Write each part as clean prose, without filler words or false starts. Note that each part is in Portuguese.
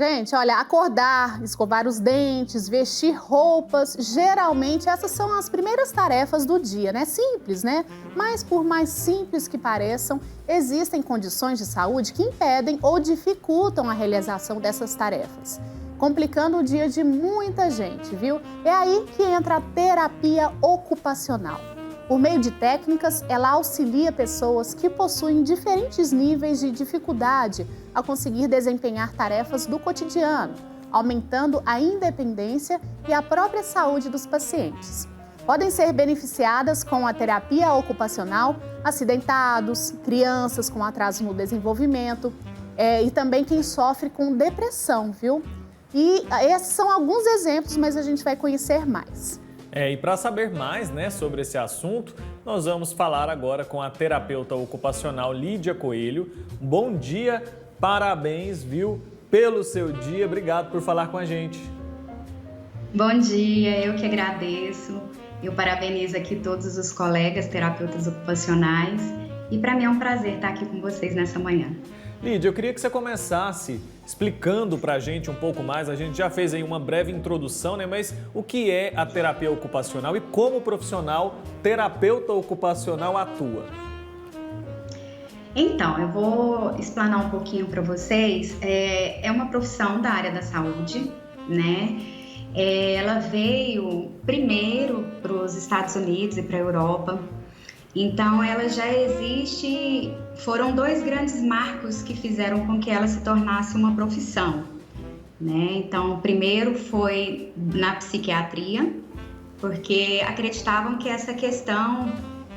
Gente, olha, acordar, escovar os dentes, vestir roupas, geralmente essas são as primeiras tarefas do dia, né? Simples, né? Mas por mais simples que pareçam, existem condições de saúde que impedem ou dificultam a realização dessas tarefas, complicando o dia de muita gente, viu? É aí que entra a terapia ocupacional. Por meio de técnicas, ela auxilia pessoas que possuem diferentes níveis de dificuldade a conseguir desempenhar tarefas do cotidiano, aumentando a independência e a própria saúde dos pacientes. Podem ser beneficiadas com a terapia ocupacional acidentados, crianças com atraso no desenvolvimento e também quem sofre com depressão, viu? E esses são alguns exemplos, mas a gente vai conhecer mais. E para saber mais, sobre esse assunto, nós vamos falar agora com a terapeuta ocupacional Lídia Coelho. Bom dia, parabéns, viu, pelo seu dia. Obrigado por falar com a gente. Bom dia, eu que agradeço. Eu parabenizo aqui todos os colegas terapeutas ocupacionais e para mim é um prazer estar aqui com vocês nessa manhã. Lídia, eu queria que você começasse explicando para a gente um pouco mais. A gente já fez aí uma breve introdução, mas o que é a terapia ocupacional e como o profissional terapeuta ocupacional atua? Então, eu vou explanar um pouquinho para vocês. É uma profissão da área da saúde, né? Ela veio primeiro para os Estados Unidos e para a Europa. Então, ela já existe, foram dois grandes marcos que fizeram com que ela se tornasse uma profissão, né? Então, o primeiro foi na psiquiatria, porque acreditavam que essa questão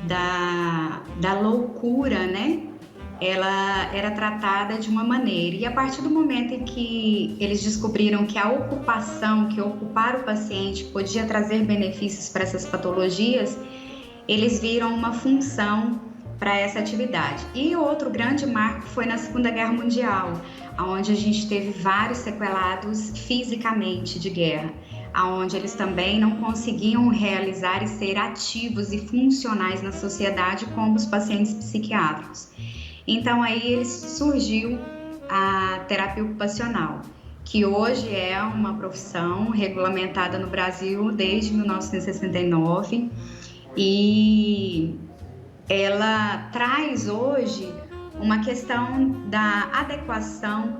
da loucura, né? Ela era tratada de uma maneira. E a partir do momento em que eles descobriram que a ocupação, que ocupar o paciente podia trazer benefícios para essas patologias, eles viram uma função para essa atividade. E outro grande marco foi na Segunda Guerra Mundial, onde a gente teve vários sequelados fisicamente de guerra, onde eles também não conseguiam realizar e ser ativos e funcionais na sociedade como os pacientes psiquiátricos. Então aí surgiu a terapia ocupacional, que hoje é uma profissão regulamentada no Brasil desde 1969, e ela traz hoje uma questão da adequação,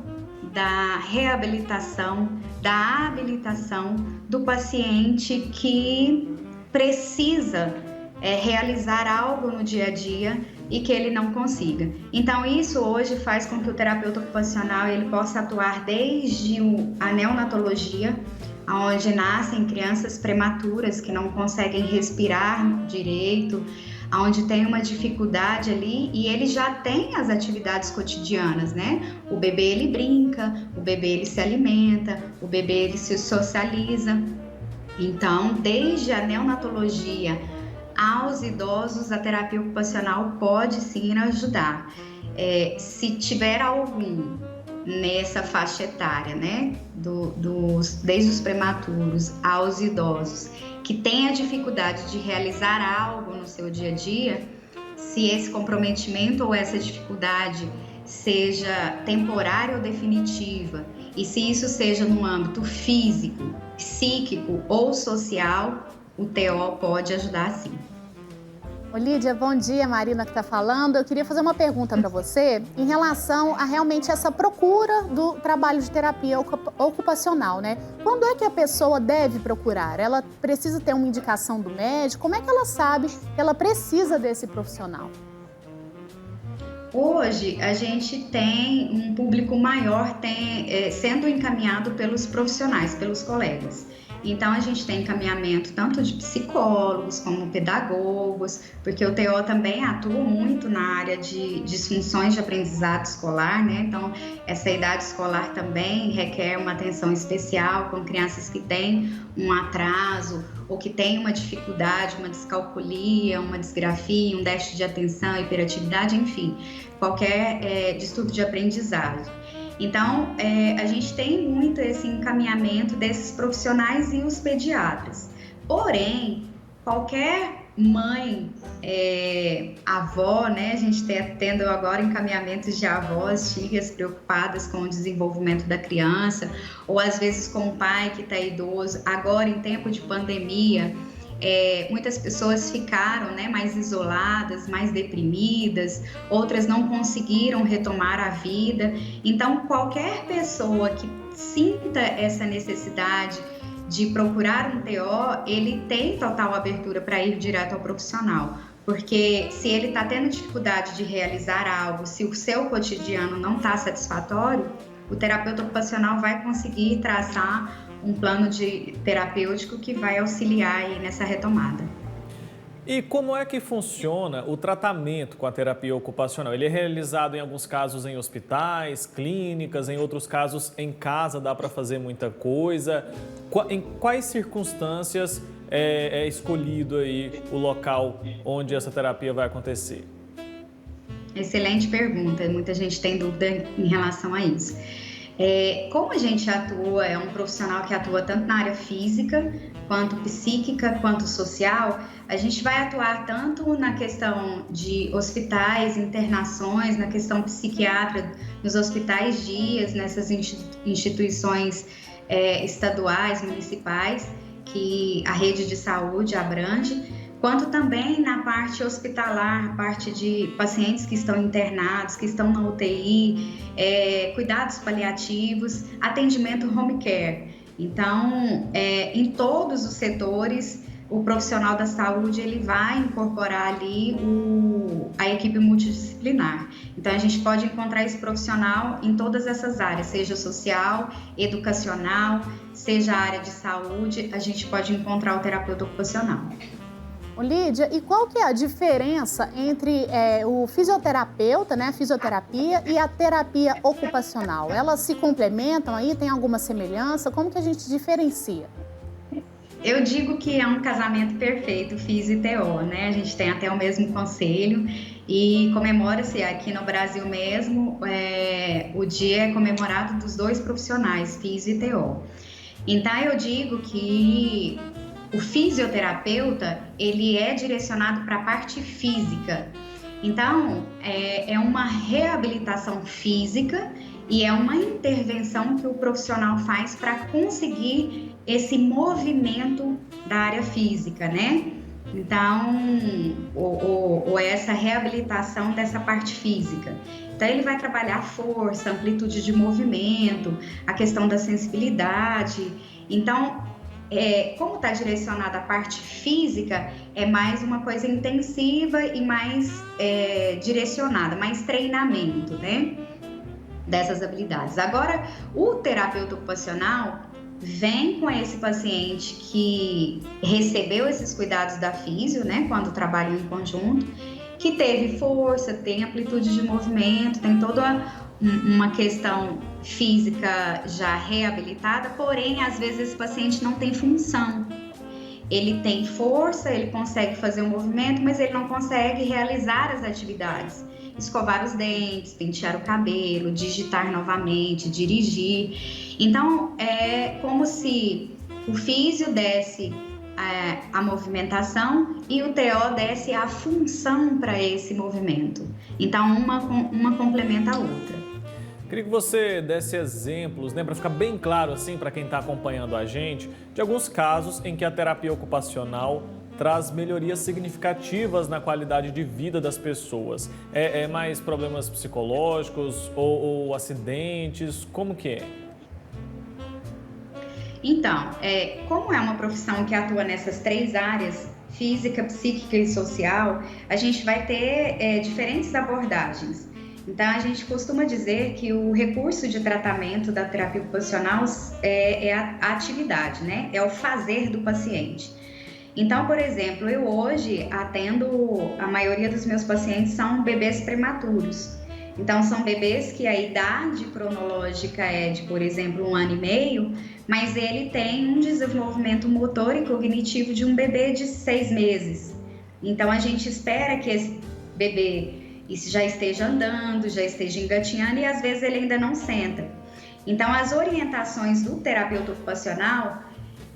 da reabilitação, da habilitação do paciente que precisa realizar algo no dia a dia e que ele não consiga. Então isso hoje faz com que o terapeuta ocupacional ele possa atuar desde a neonatologia, onde nascem crianças prematuras que não conseguem respirar direito, onde tem uma dificuldade ali e ele já tem as atividades cotidianas, né? O bebê ele brinca, o bebê ele se alimenta, o bebê ele se socializa. Então, desde a neonatologia aos idosos, a terapia ocupacional pode sim ajudar. Se tiver algum nessa faixa etária, né, desde os prematuros aos idosos, que tenha dificuldade de realizar algo no seu dia a dia, se esse comprometimento ou essa dificuldade seja temporária ou definitiva, e se isso seja no âmbito físico, psíquico ou social, o TO pode ajudar sim. Ô Lídia, bom dia, Marina que está falando. Eu queria fazer uma pergunta para você em relação a realmente essa procura do trabalho de terapia ocupacional, né? Quando é que a pessoa deve procurar? Ela precisa ter uma indicação do médico? Como é que ela sabe que ela precisa desse profissional? Hoje, a gente tem um público maior sendo encaminhado pelos profissionais, pelos colegas. Então, a gente tem encaminhamento tanto de psicólogos como pedagogos, porque o TO também atua muito na área de disfunções de aprendizado escolar, né? Então, essa idade escolar também requer uma atenção especial com crianças que têm um atraso ou que têm uma dificuldade, uma descalculia, uma disgrafia, um déficit de atenção, hiperatividade, enfim, qualquer distúrbio de aprendizado. Então, a gente tem muito esse encaminhamento desses profissionais e os pediatras. Porém, qualquer mãe, avó, né? A gente tendo agora encaminhamentos de avós, tias preocupadas com o desenvolvimento da criança, ou às vezes com o pai que está idoso. Agora, em tempo de pandemia, muitas pessoas ficaram, né, mais isoladas, mais deprimidas, outras não conseguiram retomar a vida. Então, qualquer pessoa que sinta essa necessidade de procurar um TO, ele tem total abertura para ir direto ao profissional, porque se ele está tendo dificuldade de realizar algo, se o seu cotidiano não está satisfatório, o terapeuta ocupacional vai conseguir traçar um plano terapêutico que vai auxiliar aí nessa retomada. E como é que funciona o tratamento com a terapia ocupacional? Ele é realizado em alguns casos em hospitais, clínicas, em outros casos em casa, dá para fazer muita coisa. Em quais circunstâncias é escolhido aí o local onde essa terapia vai acontecer? Excelente pergunta, muita gente tem dúvida em relação a isso. Como a gente atua, é um profissional que atua tanto na área física, quanto psíquica, quanto social, a gente vai atuar tanto na questão de hospitais, internações, na questão psiquiátrica, nos hospitais dias, nessas instituições estaduais, municipais, que a rede de saúde abrange, quanto também na parte hospitalar, parte de pacientes que estão internados, que estão na UTI, cuidados paliativos, atendimento home care. Então, em todos os setores, o profissional da saúde ele vai incorporar ali a equipe multidisciplinar. Então, a gente pode encontrar esse profissional em todas essas áreas, seja social, educacional, seja a área de saúde, a gente pode encontrar o terapeuta ocupacional. Lídia, e qual que é a diferença entre o fisioterapeuta, né, a fisioterapia e a terapia ocupacional? Elas se complementam aí? Tem alguma semelhança? Como que a gente diferencia? Eu digo que é um casamento perfeito, Fisio e TO, né? A gente tem até o mesmo conselho e comemora-se aqui no Brasil mesmo, o dia é comemorado dos dois profissionais, Fisio e TO. Então, eu digo que o fisioterapeuta, ele é direcionado para a parte física. Então, é uma reabilitação física e é uma intervenção que o profissional faz para conseguir esse movimento da área física, né? Então, ou essa reabilitação dessa parte física. Então, ele vai trabalhar força, amplitude de movimento, a questão da sensibilidade. Então, como está direcionada a parte física, é mais uma coisa intensiva e mais direcionada, mais treinamento, né? Dessas habilidades. Agora, o terapeuta ocupacional vem com esse paciente que recebeu esses cuidados da fisio, né? Quando trabalham em conjunto, que teve força, tem amplitude de movimento, tem toda uma questão física já reabilitada, porém, às vezes esse paciente não tem função. Ele tem força, ele consegue fazer o movimento, mas ele não consegue realizar as atividades. Escovar os dentes, pentear o cabelo, digitar novamente, dirigir. Então, é como se o fisio desse a movimentação e o TO desse a função para esse movimento. Então, uma complementa a outra. Queria que você desse exemplos, né, para ficar bem claro assim para quem está acompanhando a gente, de alguns casos em que a terapia ocupacional traz melhorias significativas na qualidade de vida das pessoas. É mais problemas psicológicos ou acidentes? Como que é? Então, como é uma profissão que atua nessas três áreas, física, psíquica e social, a gente vai ter diferentes abordagens. Então, a gente costuma dizer que o recurso de tratamento da terapia ocupacional é a atividade, né? É o fazer do paciente. Então, por exemplo, eu hoje atendo, a maioria dos meus pacientes são bebês prematuros. Então, são bebês que a idade cronológica é de, por exemplo, 1 ano e meio, mas ele tem um desenvolvimento motor e cognitivo de um bebê de 6 meses. Então, a gente espera que esse bebê já esteja andando, já esteja engatinhando e às vezes ele ainda não senta. Então, as orientações do terapeuta ocupacional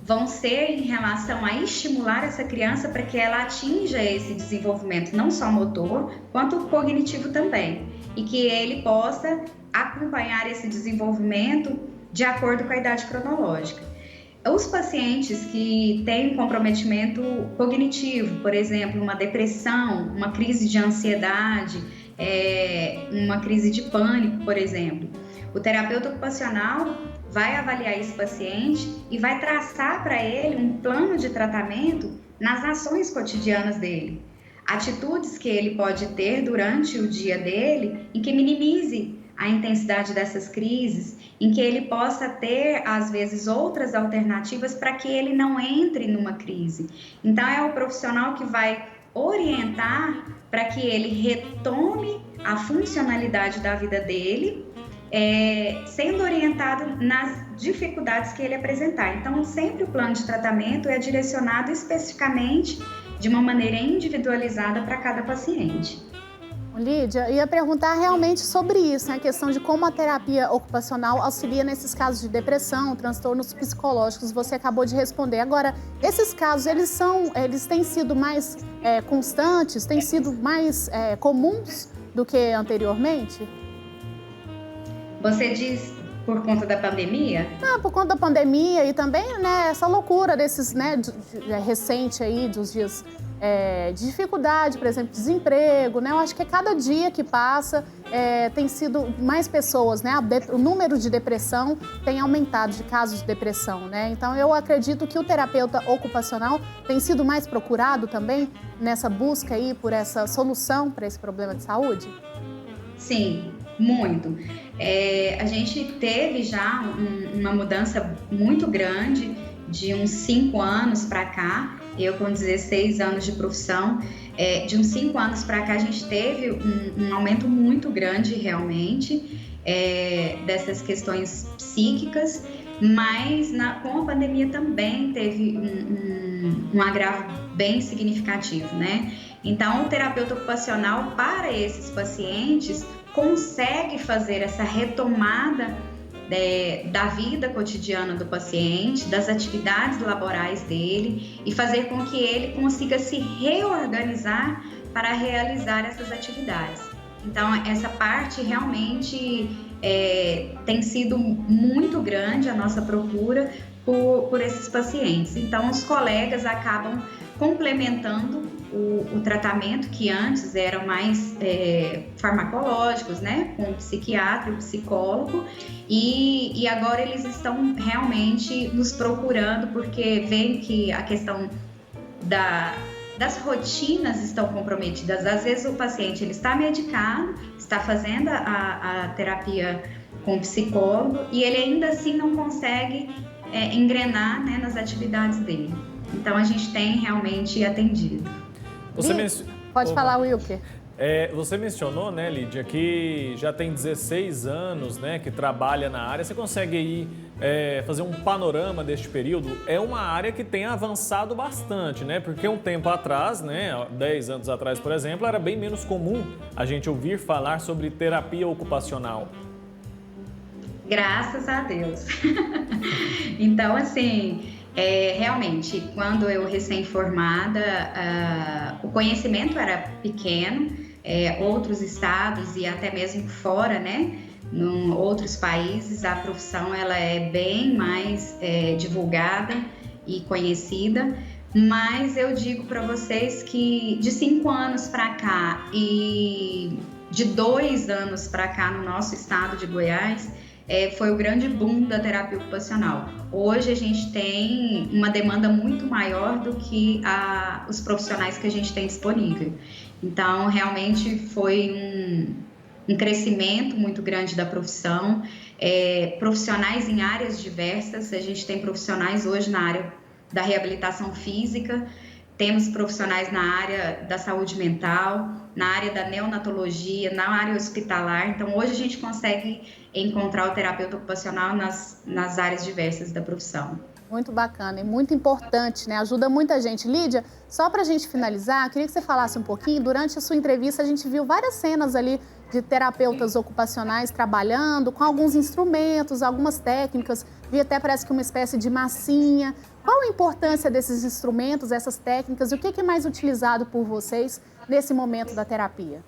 vão ser em relação a estimular essa criança para que ela atinja esse desenvolvimento, não só motor, quanto cognitivo também, e que ele possa acompanhar esse desenvolvimento de acordo com a idade cronológica. Os pacientes que têm um comprometimento cognitivo, por exemplo, uma depressão, uma crise de ansiedade, uma crise de pânico, por exemplo, o terapeuta ocupacional vai avaliar esse paciente e vai traçar para ele um plano de tratamento nas ações cotidianas dele. Atitudes que ele pode ter durante o dia dele em que minimize a intensidade dessas crises, em que ele possa ter, às vezes, outras alternativas para que ele não entre numa crise. Então, é o profissional que vai orientar para que ele retome a funcionalidade da vida dele, sendo orientado nas dificuldades que ele apresentar. Então, sempre o plano de tratamento é direcionado especificamente de uma maneira individualizada para cada paciente. Lídia, ia perguntar realmente sobre isso, né? A questão de como a terapia ocupacional auxilia nesses casos de depressão, transtornos psicológicos, você acabou de responder. Agora, esses casos, eles têm sido mais constantes, têm sido mais comuns do que anteriormente? Você diz por conta da pandemia? Não, por conta da pandemia e também, né, essa loucura desses, né, recente aí, dos dias de dificuldade, por exemplo, desemprego, né? Eu acho que cada dia que passa tem sido mais pessoas, né? O número de depressão tem aumentado, de casos de depressão, né? Então, eu acredito que o terapeuta ocupacional tem sido mais procurado também nessa busca aí por essa solução para esse problema de saúde? Sim, muito. A gente teve já uma mudança muito grande de uns 5 anos para cá. Eu com 16 anos de profissão, de uns 5 anos para cá a gente teve um aumento muito grande realmente dessas questões psíquicas, mas com a pandemia também teve um agravo bem significativo, né? Então, o terapeuta ocupacional para esses pacientes consegue fazer essa retomada da vida cotidiana do paciente, das atividades laborais dele e fazer com que ele consiga se reorganizar para realizar essas atividades. Então, essa parte realmente tem sido muito grande a nossa procura por esses pacientes. Então, os colegas acabam complementando o tratamento que antes eram mais farmacológicos, né, com o psiquiatra e o psicólogo, e agora eles estão realmente nos procurando porque veem que a questão das rotinas estão comprometidas. Às vezes o paciente ele está medicado, está fazendo a terapia com o psicólogo e ele ainda assim não consegue engrenar, né, nas atividades dele. Então a gente tem realmente atendido. Pode falar, Wilker. Você mencionou, né, Lídia, que já tem 16 anos, né, que trabalha na área. Você consegue aí fazer um panorama deste período? É uma área que tem avançado bastante, né? Porque um tempo atrás, né, 10 anos atrás, por exemplo, era bem menos comum a gente ouvir falar sobre terapia ocupacional. Graças a Deus. Então, assim, realmente, quando eu recém-formada, o conhecimento era pequeno, outros estados e até mesmo fora, né, em outros países, a profissão ela é bem mais divulgada e conhecida, mas eu digo para vocês que de 5 anos para cá e de 2 anos para cá no nosso estado de Goiás, foi o grande boom da terapia ocupacional. Hoje a gente tem uma demanda muito maior do que os profissionais que a gente tem disponível. Então, realmente foi um crescimento muito grande da profissão. Profissionais em áreas diversas, a gente tem profissionais hoje na área da reabilitação física, temos profissionais na área da saúde mental, na área da neonatologia, na área hospitalar. Então, hoje a gente consegue encontrar o terapeuta ocupacional nas áreas diversas da profissão. Muito bacana e muito importante, né? Ajuda muita gente. Lídia, só para a gente finalizar, queria que você falasse um pouquinho. Durante a sua entrevista, a gente viu várias cenas ali de terapeutas ocupacionais trabalhando com alguns instrumentos, algumas técnicas. Vi até parece que uma espécie de massinha. Qual a importância desses instrumentos, essas técnicas e o que é mais utilizado por vocês nesse momento da terapia?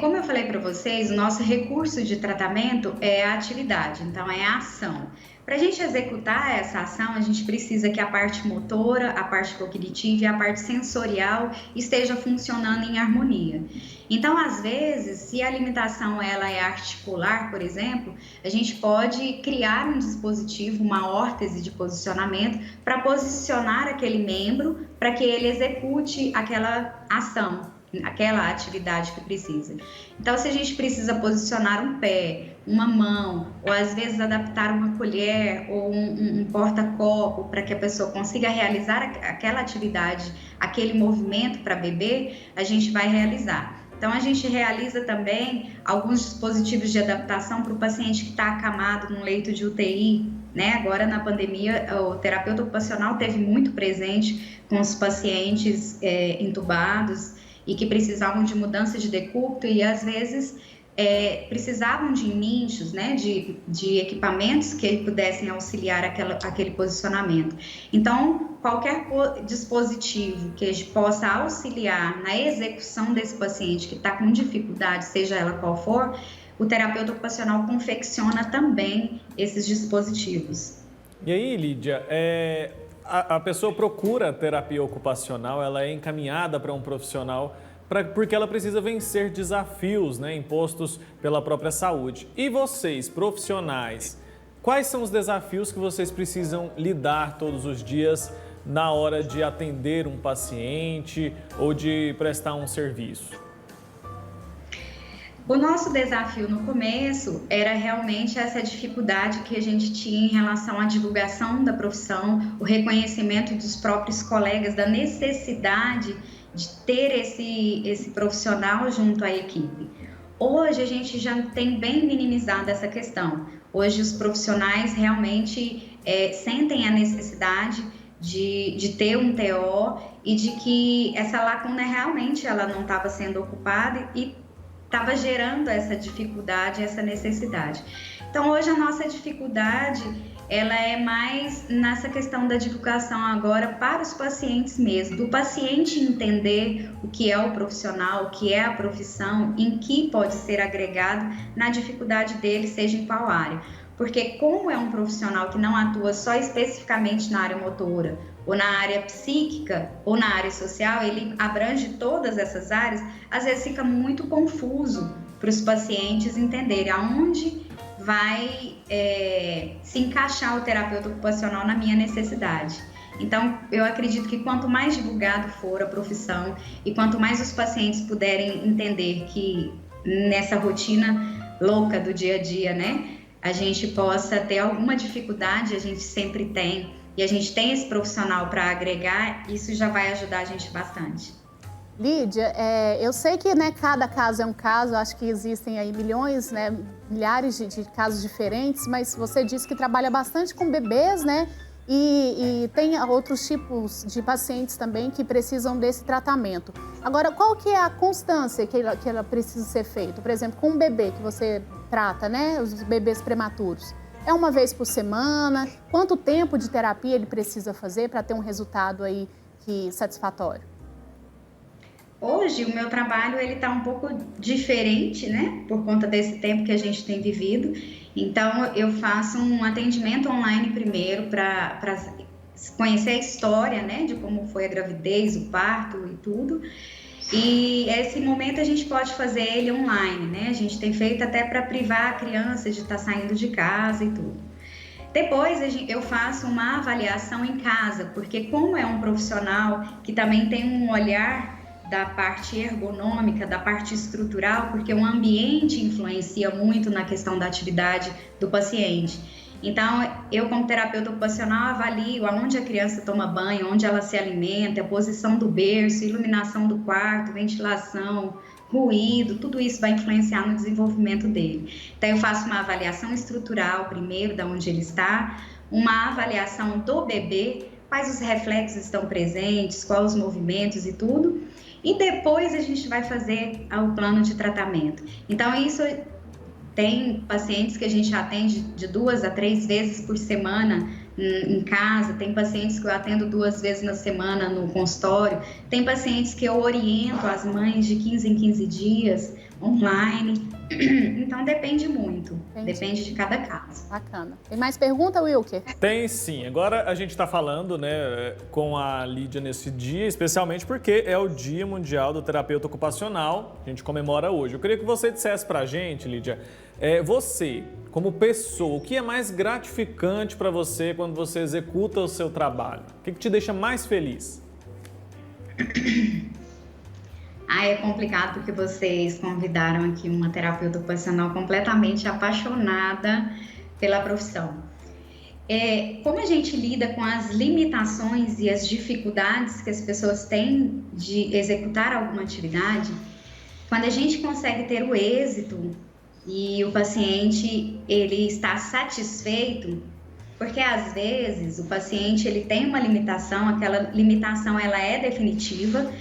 Como eu falei para vocês, o nosso recurso de tratamento é a atividade, então é a ação. Para a gente executar essa ação, a gente precisa que a parte motora, a parte cognitiva e a parte sensorial esteja funcionando em harmonia. Então, às vezes, se a limitação ela é articular, por exemplo, a gente pode criar um dispositivo, uma órtese de posicionamento, para posicionar aquele membro para que ele execute aquela ação, aquela atividade que precisa. Então, se a gente precisa posicionar um pé, uma mão, ou às vezes adaptar uma colher ou um porta-copo para que a pessoa consiga realizar aquela atividade, aquele movimento para beber, a gente vai realizar. Então, a gente realiza também alguns dispositivos de adaptação para o paciente que está acamado num leito de UTI, né? Agora, na pandemia, o terapeuta ocupacional teve muito presente com os pacientes entubados e que precisavam de mudança de decúbito e, às vezes, precisavam de nichos, né, de equipamentos que pudessem auxiliar aquele posicionamento. Então, qualquer dispositivo que possa auxiliar na execução desse paciente que está com dificuldade, seja ela qual for, o terapeuta ocupacional confecciona também esses dispositivos. E aí, Lídia, a pessoa procura terapia ocupacional, ela é encaminhada para um profissional porque ela precisa vencer desafios, né, impostos pela própria saúde. E vocês, profissionais, quais são os desafios que vocês precisam lidar todos os dias na hora de atender um paciente ou de prestar um serviço? O nosso desafio no começo era realmente essa dificuldade que a gente tinha em relação à divulgação da profissão, o reconhecimento dos próprios colegas, da necessidade de ter esse profissional junto à equipe. Hoje a gente já tem bem minimizado essa questão. Hoje os profissionais realmente sentem a necessidade de ter um TO e de que essa lacuna realmente ela não estava sendo ocupada e estava gerando essa dificuldade, essa necessidade. Então, hoje a nossa dificuldade, ela é mais nessa questão da divulgação agora para os pacientes mesmo, do paciente entender o que é o profissional, o que é a profissão, em que pode ser agregado na dificuldade dele, seja em qual área. Porque como é um profissional que não atua só especificamente na área motora, ou na área psíquica, ou na área social, ele abrange todas essas áreas, às vezes fica muito confuso para os pacientes entenderem aonde vai se encaixar o terapeuta ocupacional na minha necessidade. Então, eu acredito que quanto mais divulgado for a profissão e quanto mais os pacientes puderem entender que nessa rotina louca do dia a dia, né, a gente possa ter alguma dificuldade, a gente sempre tem, e a gente tem esse profissional para agregar, isso já vai ajudar a gente bastante. Lídia, eu sei que, né, cada caso é um caso, acho que existem aí milhões, né, milhares de casos diferentes, mas você disse que trabalha bastante com bebês, né, e tem outros tipos de pacientes também que precisam desse tratamento. Agora, qual que é a constância que ela precisa ser feita? Por exemplo, com um bebê que você trata, né, os bebês prematuros. É uma vez por semana? Quanto tempo de terapia ele precisa fazer para ter um resultado aí satisfatório? Hoje, o meu trabalho ele está um pouco diferente, né? Por conta desse tempo que a gente tem vivido. Então, eu faço um atendimento online primeiro para conhecer a história, né? De como foi a gravidez, o parto e tudo. E esse momento a gente pode fazer ele online, né? A gente tem feito até para privar a criança de estar saindo de casa e tudo. Depois eu faço uma avaliação em casa, porque como é um profissional que também tem um olhar da parte ergonômica, da parte estrutural, porque o ambiente influencia muito na questão da atividade do paciente. Então, eu como terapeuta ocupacional avalio aonde a criança toma banho, onde ela se alimenta, a posição do berço, iluminação do quarto, ventilação, ruído, tudo isso vai influenciar no desenvolvimento dele. Então, eu faço uma avaliação estrutural primeiro, de onde ele está, uma avaliação do bebê, quais os reflexos estão presentes, quais os movimentos e tudo, e depois a gente vai fazer o plano de tratamento. Então, isso tem pacientes que a gente atende de 2 a 3 vezes por semana em casa, tem pacientes que eu atendo 2 vezes na semana no consultório, tem pacientes que eu oriento as mães de 15 em 15 dias, online. Então depende muito, depende de cada caso. Bacana. Tem mais pergunta, Wilker? Tem sim. Agora a gente está falando, né, com a Lídia nesse dia, especialmente porque é o Dia Mundial do Terapeuta Ocupacional. A gente comemora hoje. Eu queria que você dissesse pra gente, Lídia, você, como pessoa, o que é mais gratificante para você quando você executa o seu trabalho? O que te deixa mais feliz? É complicado porque vocês convidaram aqui uma terapeuta ocupacional completamente apaixonada pela profissão. Como a gente lida com as limitações e as dificuldades que as pessoas têm de executar alguma atividade, quando a gente consegue ter o êxito e o paciente ele está satisfeito, porque às vezes o paciente ele tem uma limitação, aquela limitação ela é definitiva,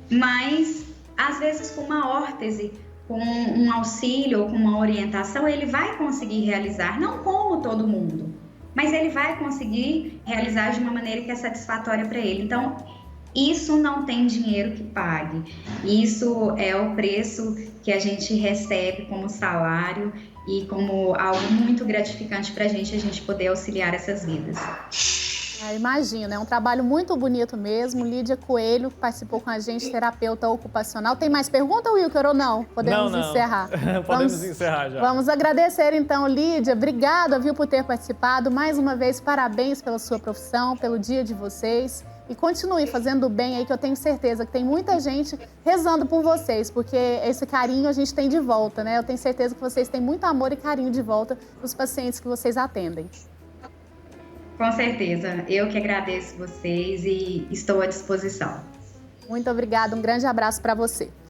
mas às vezes com uma órtese, com um auxílio ou com uma orientação, ele vai conseguir realizar, não como todo mundo, mas ele vai conseguir realizar de uma maneira que é satisfatória para ele. Então, isso não tem dinheiro que pague. Isso é o preço que a gente recebe como salário e como algo muito gratificante para a gente poder auxiliar essas vidas. Imagino, é um trabalho muito bonito mesmo. Lídia Coelho participou com a gente, terapeuta ocupacional. Tem mais pergunta, Wilker, ou não? Podemos encerrar? Podemos encerrar já. Vamos agradecer então, Lídia. Obrigada, viu, por ter participado. Mais uma vez, parabéns pela sua profissão, pelo dia de vocês. E continue fazendo bem aí, que eu tenho certeza que tem muita gente rezando por vocês, porque esse carinho a gente tem de volta, né? Eu tenho certeza que vocês têm muito amor e carinho de volta dos pacientes que vocês atendem. Com certeza. Eu que agradeço vocês e estou à disposição. Muito obrigada. Um grande abraço para você.